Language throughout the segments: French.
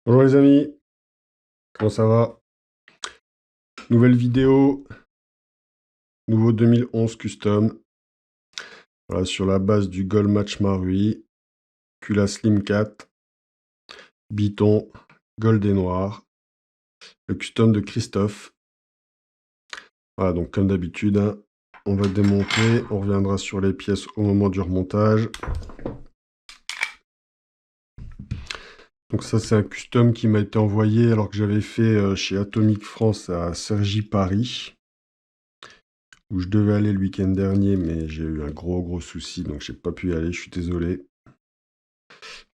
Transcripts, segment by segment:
Bonjour les amis, comment ça va? Nouvelle vidéo, nouveau 2011 custom. Voilà, sur la base du Gold Match Marui, Cula Slim 4, Biton, Gold et Noir, le custom de Christophe. Voilà, donc comme d'habitude, hein, on va démonter, on reviendra sur les pièces au moment du remontage. Donc ça, c'est un custom qui m'a été envoyé alors que j'avais fait chez Atomic France à Cergy Paris, où je devais aller le week-end dernier, mais j'ai eu un gros souci, donc j'ai pas pu y aller, je suis désolé.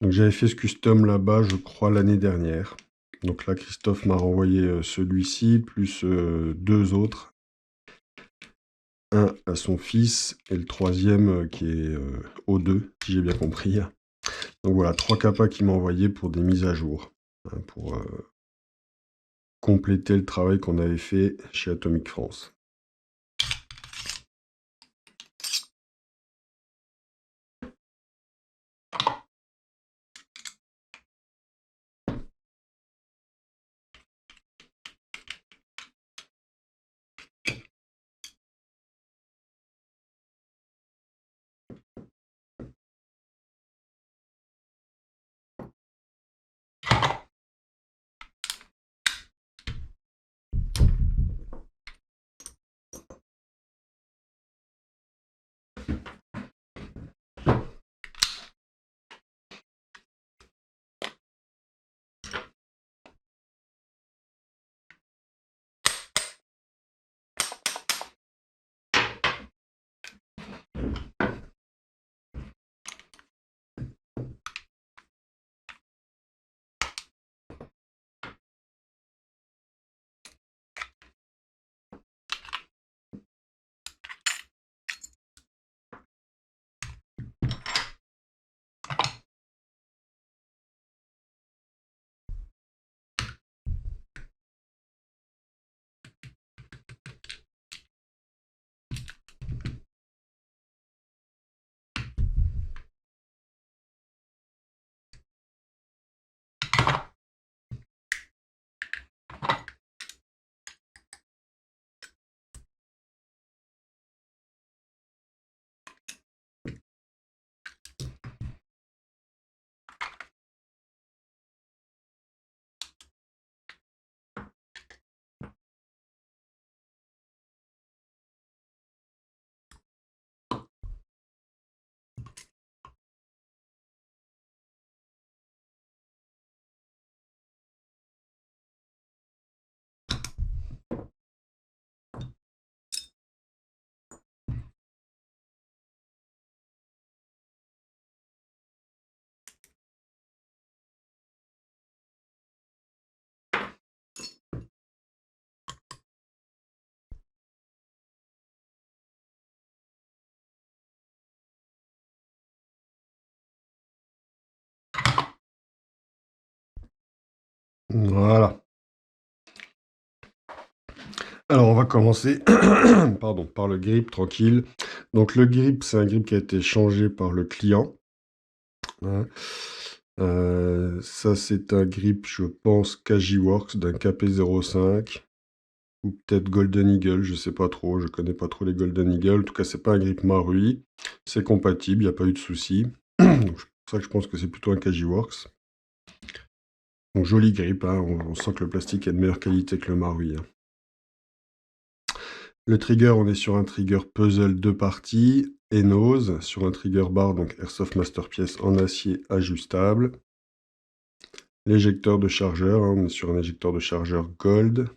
Donc j'avais fait ce custom là-bas, je crois, l'année dernière. Donc là, Christophe m'a renvoyé celui-ci, plus deux autres. Un à son fils, et le troisième qui est O2, si j'ai bien compris. Donc voilà, 3 capas qu'il m'a envoyé pour des mises à jour, hein, pour compléter le travail qu'on avait fait chez Atomic France. Voilà. Alors on va commencer pardon, par le grip, tranquille. Donc le grip, c'est un grip qui a été changé par le client, hein. Ça, c'est un grip, je pense, Kajiworks d'un KP05 ou peut-être Golden Eagle, je sais pas trop, je connais pas trop les Golden Eagle. En tout cas, c'est pas un grip Marui, c'est compatible, il n'y a pas eu de souci. Donc c'est pour ça que je pense que c'est plutôt un Kajiworks. Donc joli grip, hein, on sent que le plastique est de meilleure qualité que le Marui, hein. Le trigger, on est sur un trigger puzzle 2 parties, et nose, sur un trigger bar, donc Airsoft Masterpiece en acier ajustable. L'éjecteur de chargeur, hein, on est sur un éjecteur de chargeur Gold,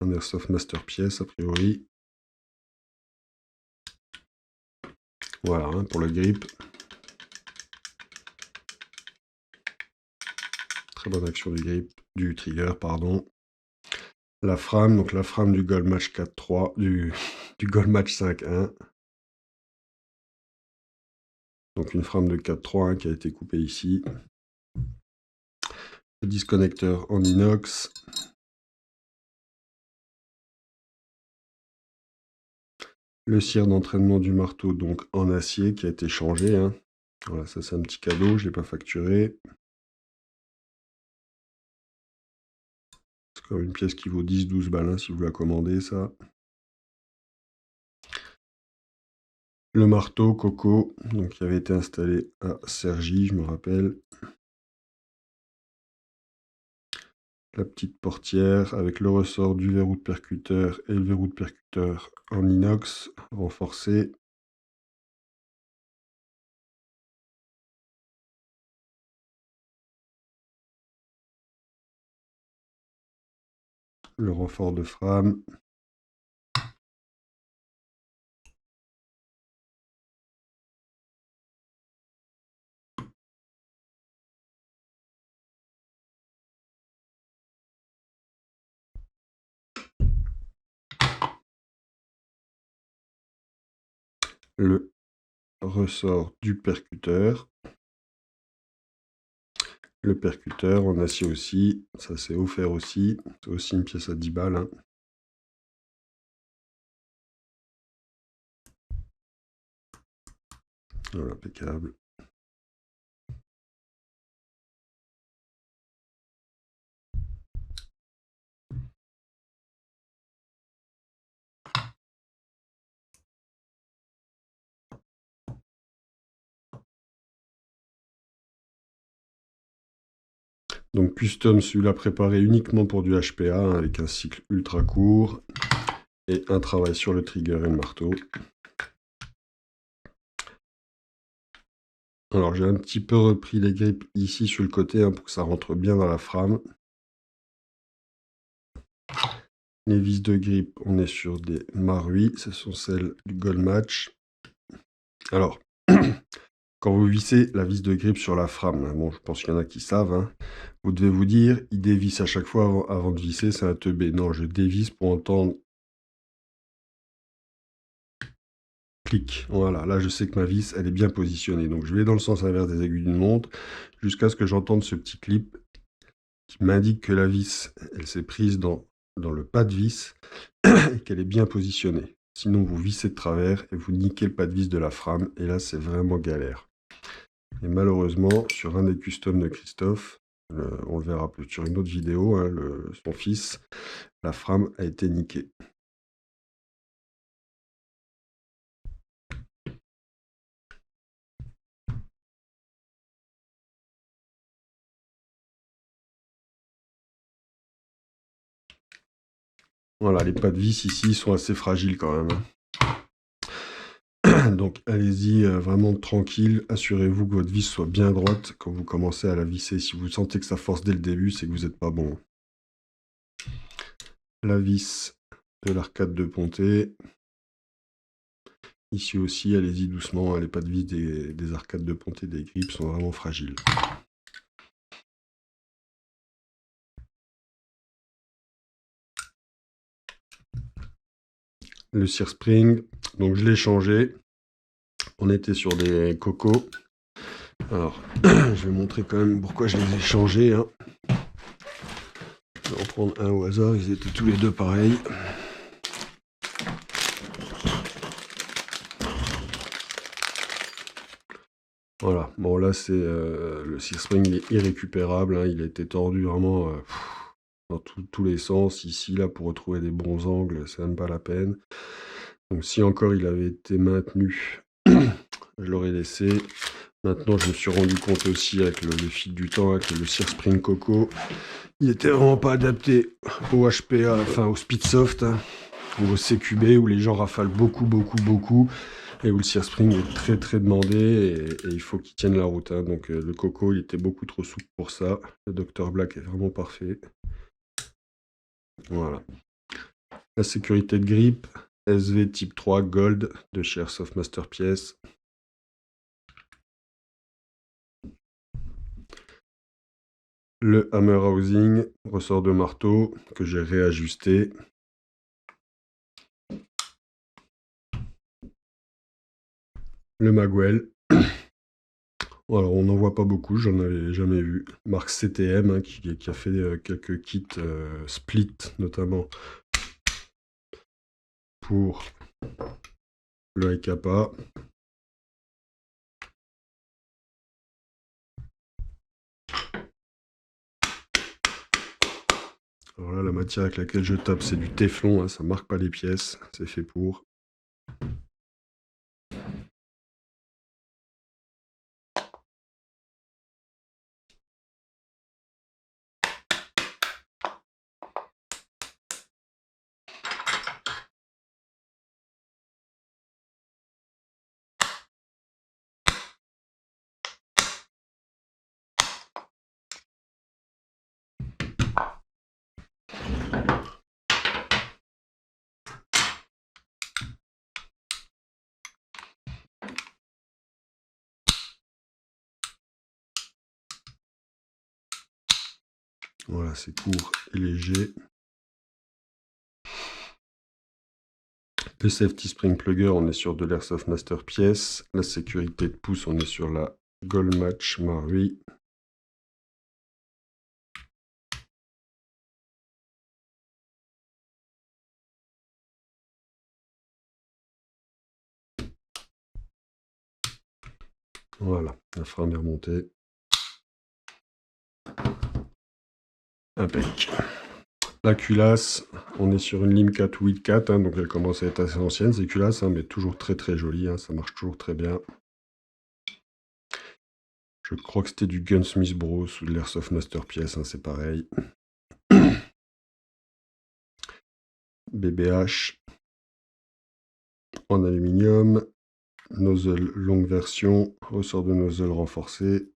un Airsoft Masterpiece a priori. Voilà, hein, pour le grip. Très bonne action du grip, du trigger, pardon. La frame, donc la frame du Gold Match 4.3, du Gold Match 5.1. Donc une frame de 4.3 hein, qui a été coupée ici. Le disconnecteur en inox. Le cire d'entraînement du marteau, donc en acier, qui a été changé, hein. Voilà, ça c'est un petit cadeau, je ne l'ai pas facturé. Une pièce qui vaut 10-12 balles hein, si vous la commandez, ça. Le marteau Coco, donc qui avait été installé à Cergy, je me rappelle. La petite portière avec le ressort du verrou de percuteur et le verrou de percuteur en inox renforcé. Le renfort de frame. Le ressort du percuteur. Le percuteur en acier aussi, ça c'est offert aussi. C'est aussi une pièce à 10 balles. Hein. Voilà, impeccable. Donc custom, celui-là préparé uniquement pour du HPA, hein, avec un cycle ultra court et un travail sur le trigger et le marteau. Alors j'ai un petit peu repris les grippes ici sur le côté hein, pour que ça rentre bien dans la frame. Les vis de grippe, on est sur des Marui, ce sont celles du Gold Match. Alors, quand vous vissez la vis de grippe sur la frame, hein, bon je pense qu'il y en a qui savent, hein, vous devez vous dire, il dévisse à chaque fois avant de visser, c'est un teubé. Non, je dévisse pour entendre clic. Voilà, là je sais que ma vis, elle est bien positionnée. Donc je vais dans le sens inverse des aiguilles d'une montre, jusqu'à ce que j'entende ce petit clip qui m'indique que la vis, elle s'est prise dans le pas de vis et qu'elle est bien positionnée. Sinon, vous vissez de travers et vous niquez le pas de vis de la frame. Et là, c'est vraiment galère. Et malheureusement, sur un des customs de Christophe, on le verra plus sur une autre vidéo, hein, son fils, la frame a été niquée. Voilà, les pas de vis ici sont assez fragiles quand même. Hein. Donc allez-y vraiment tranquille, assurez-vous que votre vis soit bien droite quand vous commencez à la visser. Si vous sentez que ça force dès le début, c'est que vous n'êtes pas bon. La vis de l'arcade de Pontet. Ici aussi, allez-y doucement, les pas de vis des arcades de Pontet des grippes sont vraiment fragiles. Le Sear Spring, donc je l'ai changé. On était sur des cocos. Alors, je vais montrer quand même pourquoi je les ai changés. Hein. Je vais en prendre un au hasard, ils étaient tous les deux pareils. Voilà, bon là c'est le Sear Spring, il est irrécupérable, hein. Il a été tordu vraiment dans tous les sens. Ici, là, pour retrouver des bons angles, c'est même pas la peine. Donc si encore il avait été maintenu, je l'aurais laissé. Maintenant, je me suis rendu compte aussi avec le fil du temps, avec le Sear Spring Coco, il était vraiment pas adapté au HPA, enfin au Speedsoft, hein, ou au CQB, où les gens rafalent beaucoup, et où le Sear Spring est très très demandé, et il faut qu'il tienne la route. Hein. Donc le Coco, il était beaucoup trop souple pour ça. Le Dr Black est vraiment parfait. Voilà. La sécurité de grippe, SV type 3 Gold de chez Airsoft Masterpiece. Le hammer housing, ressort de marteau que j'ai réajusté. Le magwell. Alors on n'en voit pas beaucoup, j'en avais jamais vu. Marque CTM hein, qui a fait quelques kits split notamment pour le Kappa. Alors là, la matière avec laquelle je tape, c'est du téflon, hein, ça marque pas les pièces, c'est fait pour. Voilà, c'est court et léger. Le safety spring plugger, on est sur de l'Airsoft Master pièce. La sécurité de pouce, on est sur la Goldmatch Marui. Voilà, la frame est remontée. Impec. La culasse, on est sur une Limcat 8.4, hein, donc elle commence à être assez ancienne, ces culasses, hein, mais toujours très très jolie, hein, ça marche toujours très bien. Je crois que c'était du Gunsmith Bros ou de l'Airsoft Master pièce, hein, c'est pareil. BBH en aluminium, nozzle longue version, ressort de nozzle renforcé.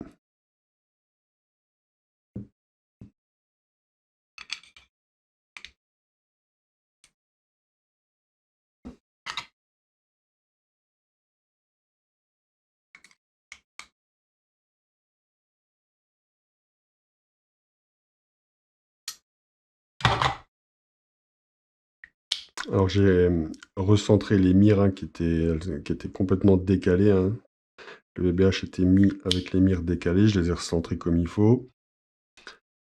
Alors j'ai recentré les mires, hein, qui étaient complètement décalées, hein. Le BBH était mis avec les mires décalées, je les ai recentrés comme il faut.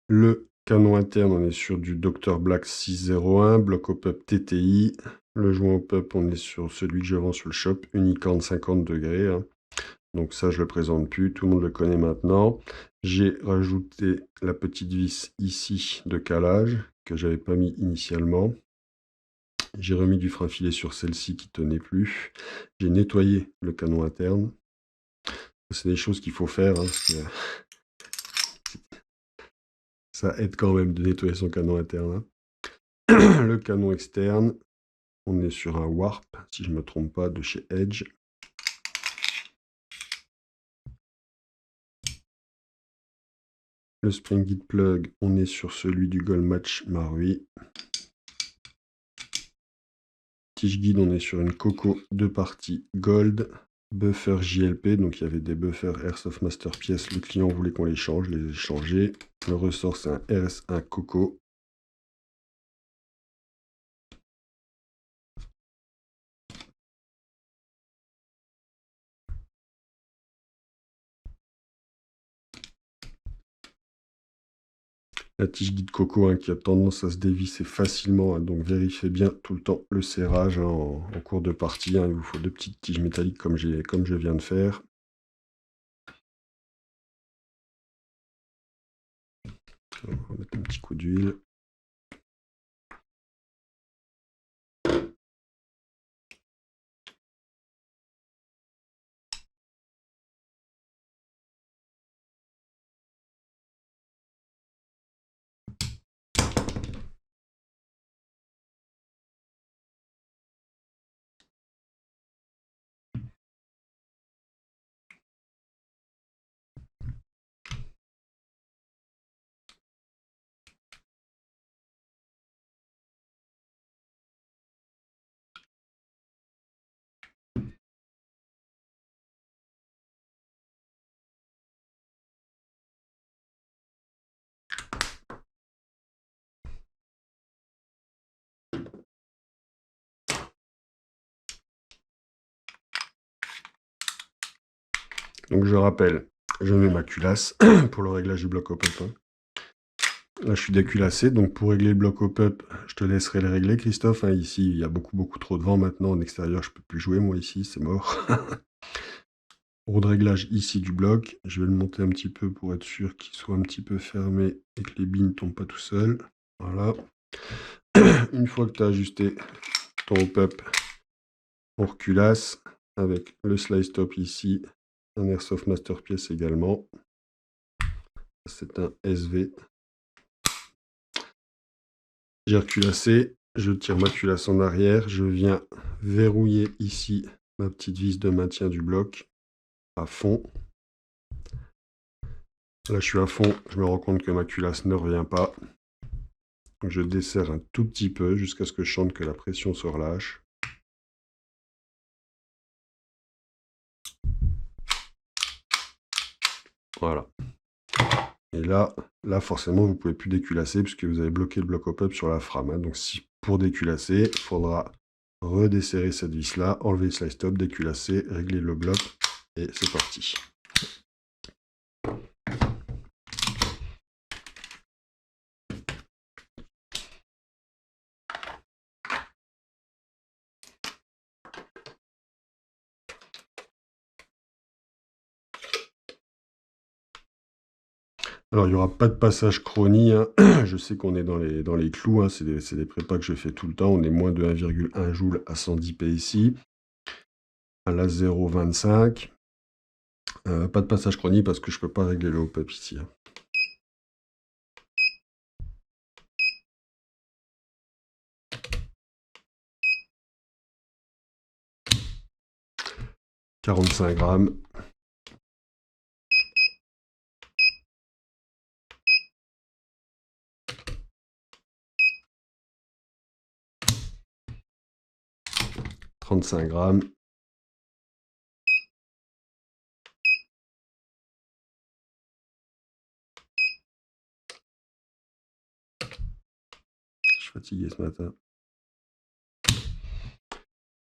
Le canon interne, on est sur du Dr Black 601, bloc hop-up TTI. Le joint hop-up, on est sur celui que je vends sur le shop, Unicorn 50 degrés, hein. Donc ça, je le présente plus, tout le monde le connaît maintenant. J'ai rajouté la petite vis ici de calage, que j'avais pas mis initialement. J'ai remis du frein filet sur celle-ci qui tenait plus. J'ai nettoyé le canon interne. C'est des choses qu'il faut faire, hein, parce que ça aide quand même de nettoyer son canon interne, hein. Le canon externe, on est sur un Warp, si je ne me trompe pas, de chez Edge. Le spring guide plug, on est sur celui du Goldmatch Marui. Tige guide, on est sur une Coco 2 parties Gold. Buffer JLP, donc il y avait des buffers Airsoft Master pièces. Le client voulait qu'on les change, je les ai changés. Le ressort, c'est un RS1 Coco. La tige guide Coco, hein, qui a tendance à se dévisser facilement, hein, donc vérifiez bien tout le temps le serrage, hein, en cours de partie, hein. Il vous faut 2 petites tiges métalliques comme je viens de faire. On va mettre un petit coup d'huile. Donc je rappelle, je mets ma culasse pour le réglage du bloc hop-up, hein. Là, je suis déculassé, donc pour régler le bloc hop-up, je te laisserai le régler, Christophe, hein. Ici, il y a beaucoup trop de vent maintenant. En extérieur, je peux plus jouer, moi, ici, c'est mort. Roue de réglage ici du bloc. Je vais le monter un petit peu pour être sûr qu'il soit un petit peu fermé et que les billes ne tombent pas tout seuls. Voilà. Une fois que tu as ajusté ton hop-up, on reculasse avec le slice top ici, un Airsoft Masterpiece également. C'est un SV. J'ai reculassé, je tire ma culasse en arrière, je viens verrouiller ici ma petite vis de maintien du bloc à fond. Là, je suis à fond, je me rends compte que ma culasse ne revient pas. Donc, je desserre un tout petit peu jusqu'à ce que je sente que la pression se relâche. Voilà. Et là forcément, vous ne pouvez plus déculasser puisque vous avez bloqué le bloc hop-up sur la frame. Hein. Donc, pour déculasser, il faudra redesserrer cette vis-là, enlever le slice top, déculasser, régler le bloc et c'est parti. Alors, il n'y aura pas de passage chronie. Hein. Je sais qu'on est dans les clous. Hein. C'est des prépas que je fais tout le temps. On est moins de 1,1 joule à 110 PSI. À la 0,25. Pas de passage chronie parce que je ne peux pas régler le hop-up ici. Hein. « 45 grammes. « 35 grammes. Je suis fatigué ce matin.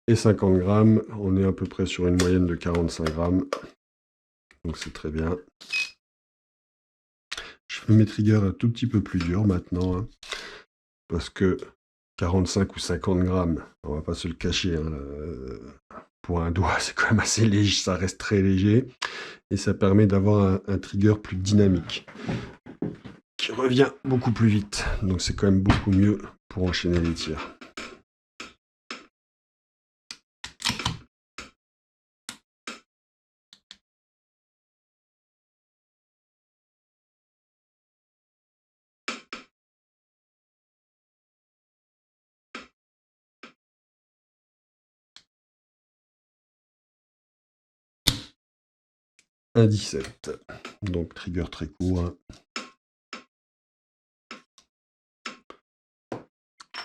Et 50 grammes. On est à peu près sur une moyenne de 45 grammes. Donc c'est très bien. Je fais mes triggers un tout petit peu plus durs maintenant. Hein, parce que 45 ou 50 grammes, on va pas se le cacher. Hein, pour un doigt, c'est quand même assez léger. Ça reste très léger. Et ça permet d'avoir un trigger plus dynamique. Qui revient beaucoup plus vite. Donc c'est quand même beaucoup mieux pour enchaîner les tirs. Un 17. Donc trigger très court. Hein.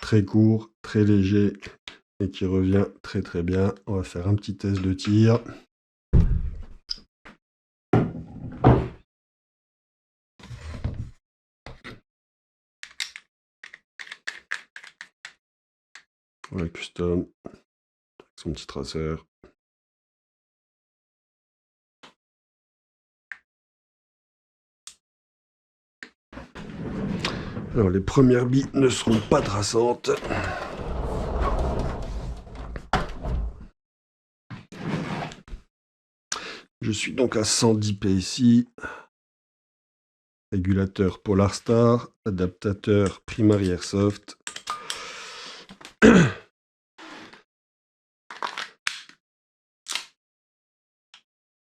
Très court, très léger et qui revient très très bien. On va faire un petit test de tir. Ouais, custom, avec son petit traceur. Alors les premières billes ne seront pas traçantes. Je suis donc à 110 PSI. Régulateur Polarstar, adaptateur Primary Airsoft.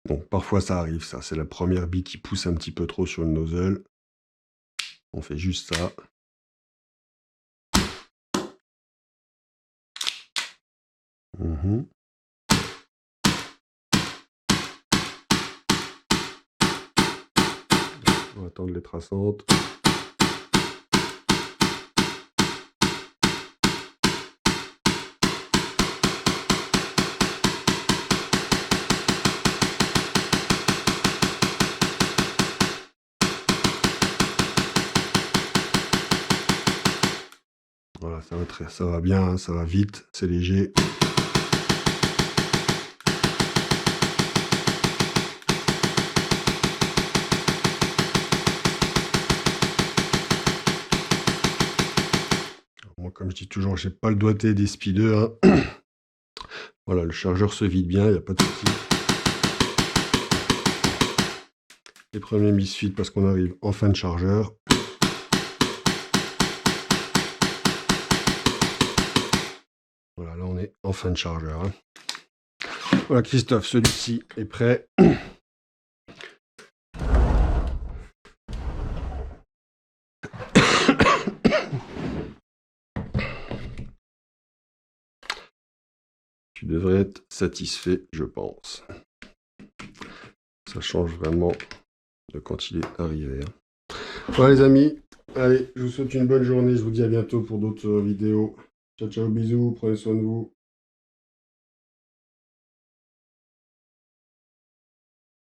Bon, parfois ça arrive, ça. C'est la première bille qui pousse un petit peu trop sur le nozzle. On fait juste ça. On va attendre les traçantes. Voilà, ça va bien, hein, ça va vite, c'est léger. Moi, comme je dis toujours, j'ai pas le doigté des speeders. Hein. Voilà, le chargeur se vide bien, il n'y a pas de souci. Les premiers misfits parce qu'on arrive en fin de chargeur. on est en fin de chargeur. Hein. Voilà, Christophe, celui-ci est prêt. Tu devrais être satisfait, je pense. Ça change vraiment de quand il est arrivé. Hein. Voilà les amis, allez, je vous souhaite une bonne journée. Je vous dis à bientôt pour d'autres vidéos. Ciao, ciao, bisous, prenez soin de vous.